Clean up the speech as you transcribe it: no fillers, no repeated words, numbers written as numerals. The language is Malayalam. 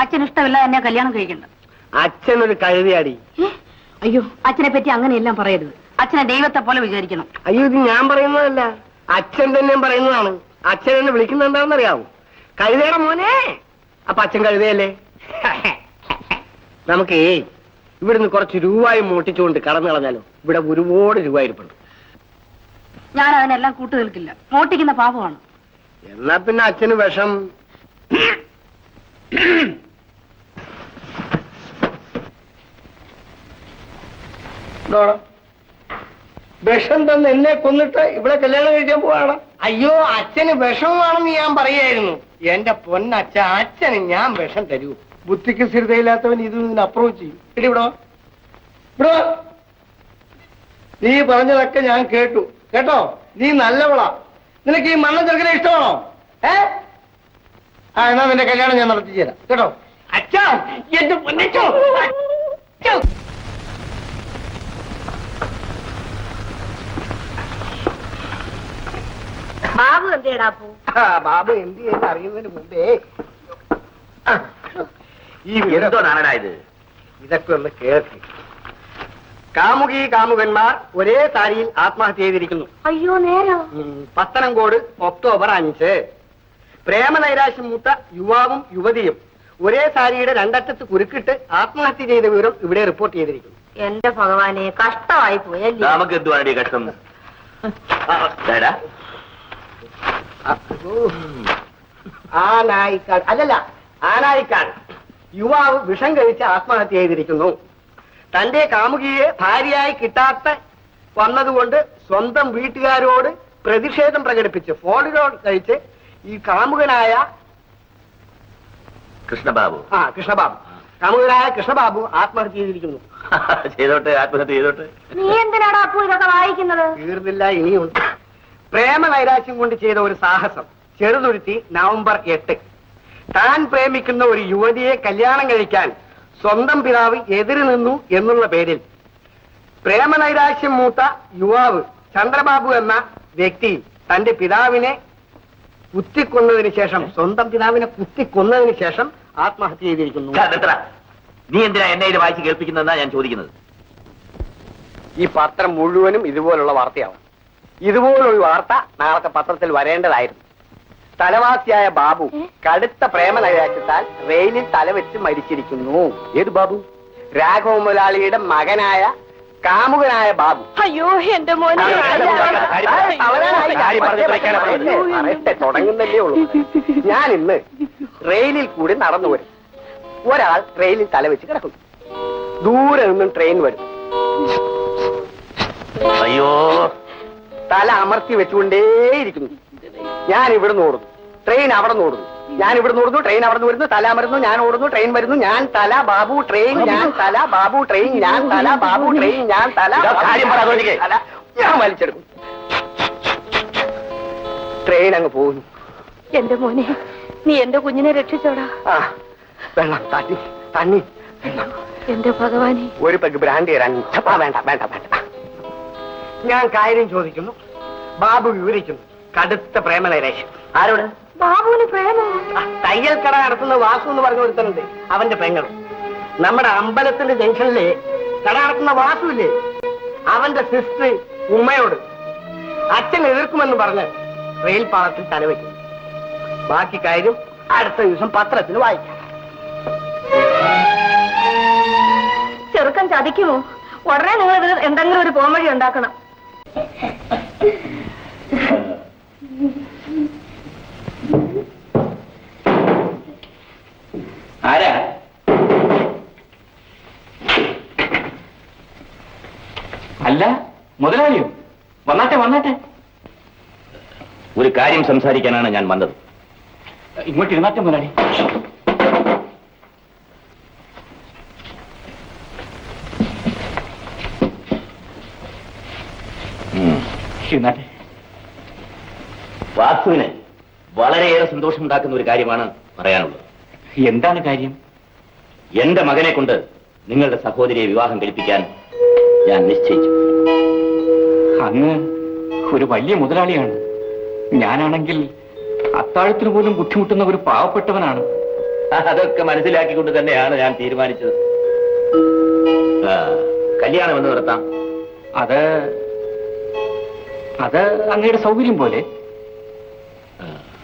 അച്ഛൻ ഇഷ്ടമില്ല എന്നെ കല്യാണം കഴിക്കണ്ട. അച്ഛനൊരു കഴുതിയാടി. അയ്യോ, അച്ഛനെ പറ്റി അങ്ങനെയെല്ലാം പറയരുത്. അച്ഛനെ ദൈവത്തെ പോലെ വിചാരിക്കണം. അയ്യോ, ഇത് ഞാൻ പറയുന്നതല്ല, അച്ഛൻ തന്നെയും പറയുന്നതാണ്. അച്ഛൻ എന്നെ വിളിക്കുന്നത് എന്താണെന്ന് അറിയാവൂ? കഴുതയുടെ മോനെ. അപ്പൊ അച്ഛൻ കഴുതയല്ലേ? നമുക്ക് ഇവിടുന്ന് കുറച്ച് രൂപയും മോട്ടിച്ചുകൊണ്ട് കടന്നു കളഞ്ഞാലോ? ഇവിടെ ഒരുപാട് രൂപ ഇരിപ്പുണ്ട്. ഞാൻ അതിനെല്ലാം കൂട്ടു നിൽക്കില്ല. മോട്ടിക്കുന്ന പാപമാണ്. എന്നാ പിന്നെ അച്ഛന് വിഷം. വിഷം തന്ന് എന്നെ കൊന്നിട്ട് ഇവിടെ കല്യാണം കഴിക്കാൻ പോവാണ്. അയ്യോ, അച്ഛന് വിഷമാണെന്ന് ഞാൻ പറയായിരുന്നു. എന്റെ പൊന്നച്ഛ, അച്ഛന് ഞാൻ വിഷം തരൂ. ബുദ്ധിക്ക് സ്ഥിരതയില്ലാത്തവൻ ഇത് അപ്രോച്ച് ചെയ്യും. ഇടി ഇവിടെ ഇവിടെ. നീ പറഞ്ഞതൊക്കെ ഞാൻ കേട്ടു കേട്ടോ. നീ നല്ലവളാ. നിനക്ക് ഈ മണ്ണ ചെറുക്കനെ ഇഷ്ടമാണോ? എന്നാ നിന്റെ കല്യാണം ഞാൻ നടത്തി തരാം കേട്ടോ. അച്ഛാ, എന്റെ പൊന്നച്ചോ. ബാബു എന്തേടാ പോ? ബാബു എന്ത് ചെയ്യുന്ന അറിയുന്നതിന് മുമ്പേ ഈ ഇത് ഇതൊക്കെ ഒന്ന് കേൾക്കി. കാമുകി കാമുകന്മാർ ഒരേ സാരിയിൽ ആത്മഹത്യ ചെയ്തിരിക്കുന്നു. അയ്യോ, നേരം. പത്തനംകോട് ഒക്ടോബർ 5. പ്രേമനൈരാശ്യം മൂത്ത യുവാവും യുവതിയും ഒരേ സാരിയുടെ രണ്ടറ്റത്ത് കുരുക്കിട്ട് ആത്മഹത്യ ചെയ്ത വിവരം ഇവിടെ റിപ്പോർട്ട് ചെയ്തിരിക്കുന്നു. എന്റെ ഭഗവാനെ, കഷ്ടമായി പോയല്ലേ. നമുക്ക് എന്തുവാണ് കഷ്ടം? ആനായിക്കാട് അല്ലല്ല, ആനായിക്കാട് യുവാവ് വിഷം കഴിച്ച് ആത്മഹത്യ ചെയ്തിരിക്കുന്നു. തന്റെ കാമുകിയെ ഭാര്യയായി കിട്ടാത്ത വന്നതുകൊണ്ട് സ്വന്തം വീട്ടുകാരോട് പ്രതിഷേധം പ്രകടിപ്പിച്ച് ഫോണിലോട് കഴിച്ച് ഈ കാമുകനായ കൃഷ്ണബാബു കാമുകനായ കൃഷ്ണബാബു ആത്മഹത്യ ചെയ്തിരിക്കുന്നു. ചെയ്തോട്ടെ, ആത്മഹത്യ ചെയ്തോട്ടെ. നീ എന്തിനാടാ അപ്പു ഇതൊക്കെ വായിക്കുന്നത്? തീർന്നില്ല, ഇനിയുണ്ട്. പ്രേമ നൈരാശ്യം കൊണ്ട് ചെയ്ത ഒരു സാഹസം. ചെറുതുരുത്തി നവംബർ 8. താൻ പ്രേമിക്കുന്ന ഒരു യുവതിയെ കല്യാണം കഴിക്കാൻ സ്വന്തം പിതാവ് എതിര് നിന്നു എന്നുള്ള പേരിൽ പ്രേമനൈരാശ്യം മൂത്ത യുവാവ് ചന്ദ്രബാബു എന്ന വ്യക്തി തന്റെ പിതാവിനെ കുത്തിക്കൊന്നതിന് ശേഷം ആത്മഹത്യ ചെയ്തിരിക്കുന്നു. നീ എന്തിനാ എന്നെ ഇത് വായിച്ച് കേൾപ്പിക്കുന്നതെന്നാ ഞാൻ ചോദിക്കുന്നത്. ഈ പത്രം മുഴുവനും ഇതുപോലുള്ള വാർത്തയാവും. ഇതുപോലൊരു വാർത്ത നാളത്തെ പത്രത്തിൽ വരേണ്ടതായിരുന്നു. സ്ഥലവാസിയായ ബാബു കടുത്ത പ്രേമനൈരാശ്യത്താൽ റെയിലിൽ തലവെച്ച് മരിച്ചിരിക്കുന്നു. ഏത് ബാബു? രാഘവ മുതലാളിയുടെ മകനായ കാമുകനായ ബാബു. അയ്യോ, എന്റെ മോനെ. തുടങ്ങുന്നല്ലേ ഉള്ളൂ. ഞാൻ ഇന്ന് റെയിലിൽ കൂടി നടന്നു വരും. ഒരാൾ റെയിലിൽ തലവെച്ച് കിടക്കുന്നു. ദൂരെ നിന്നും ട്രെയിൻ വരും. അയ്യോ, തല അമർത്തി വെച്ചുകൊണ്ടേയിരിക്കുന്നു. ഞാൻ ഇവിടുന്ന് ഓടുന്നു, ട്രെയിൻ അവിടെ നിന്ന് ഓടുന്നു. ഞാൻ ഇവിടുന്ന് ഓടുന്നു, ട്രെയിൻ അവിടെ നിന്ന് വരുന്നു. തല അമരുന്നു, ഞാൻ ഓടുന്നു, ട്രെയിൻ വരുന്നു. ഞാൻ തല, ബാബു ട്രെയിൻ, ഞാൻ തല, ബാബു ട്രെയിൻ, ഞാൻ തല, ബാബു ട്രെയിൻ, ഞാൻ തല. ഞാൻ വലിച്ചെടുക്കും. ട്രെയിൻ അങ്ങ് പോകുന്നു. എന്റെ മോനെ, നീ എന്റെ കുഞ്ഞിനെ രക്ഷിച്ചോടാ. വെള്ളം, തണ്ണി, വെള്ളം. എന്റെ ഭഗവാനെ, ഒരു പെഗ് ബ്രാൻഡി തരാൻ. വേണ്ട വേണ്ട വേണ്ട. ഞാൻ കാര്യം ചോദിക്കുന്നു, ബാബു വിവരിക്കുന്നു. കടുത്ത പ്രേമനൈരാശ്യം. ആരോട്? ബാബുവിന് പ്രേമം. തയ്യൽ കട നടത്തുന്ന വാസു എന്ന് പറഞ്ഞ ഒരുത്തനുണ്ട്, അവന്റെ പെങ്ങളും. നമ്മുടെ അമ്പലത്തിന്റെ ജംഗ്ഷനിലെ കട നടത്തുന്ന വാസു ഇല്ലേ, അവന്റെ സിസ്റ്റർ ഉമ്മയോട് അച്ഛൻ എതിർക്കുമെന്ന് പറഞ്ഞ് റെയിൽ പാളത്തിൽ തലവെക്കും. ബാക്കി കാര്യം അടുത്ത ദിവസം പത്രത്തിൽ വായിക്കാം. ചെറുക്കൻ ചതിക്കുമോ? ഉടനെ നിങ്ങൾ ഇതിൽ എന്തെങ്കിലും ഒരു പോംവഴി ഉണ്ടാക്കണം. ആരാ? അല്ല, മുതലാളിയോ? വന്നാട്ടെ വന്നാട്ടെ. ഒരു കാര്യം സംസാരിക്കാനാണ് ഞാൻ വന്നത്. ഇങ്ങോട്ട് ഇരുന്നാട്ടെ മുതലാളി. ഇരുന്നാട്ടെ. വാസുവിന് വളരെയേറെ സന്തോഷമുണ്ടാക്കുന്ന ഒരു കാര്യമാണ് പറയാനുള്ളത്. എന്താണ് കാര്യം? എന്റെ മകനെ കൊണ്ട് നിങ്ങളുടെ സഹോദരിയെ വിവാഹം കഴിപ്പിക്കാൻ ഞാൻ നിശ്ചയിച്ചു. അങ്ങ് ഒരു വലിയ മുതലാളിയാണ്. ഞാനാണെങ്കിൽ അത്താഴത്തിന് പോലും ബുദ്ധിമുട്ടുന്ന ഒരു പാവപ്പെട്ടവനാണ്. അതൊക്കെ മനസ്സിലാക്കിക്കൊണ്ട് തന്നെയാണ് ഞാൻ തീരുമാനിച്ചത്. കല്യാണം എന്ന് നടത്താം. അത് അങ്ങയുടെ സൗകര്യം പോലെ.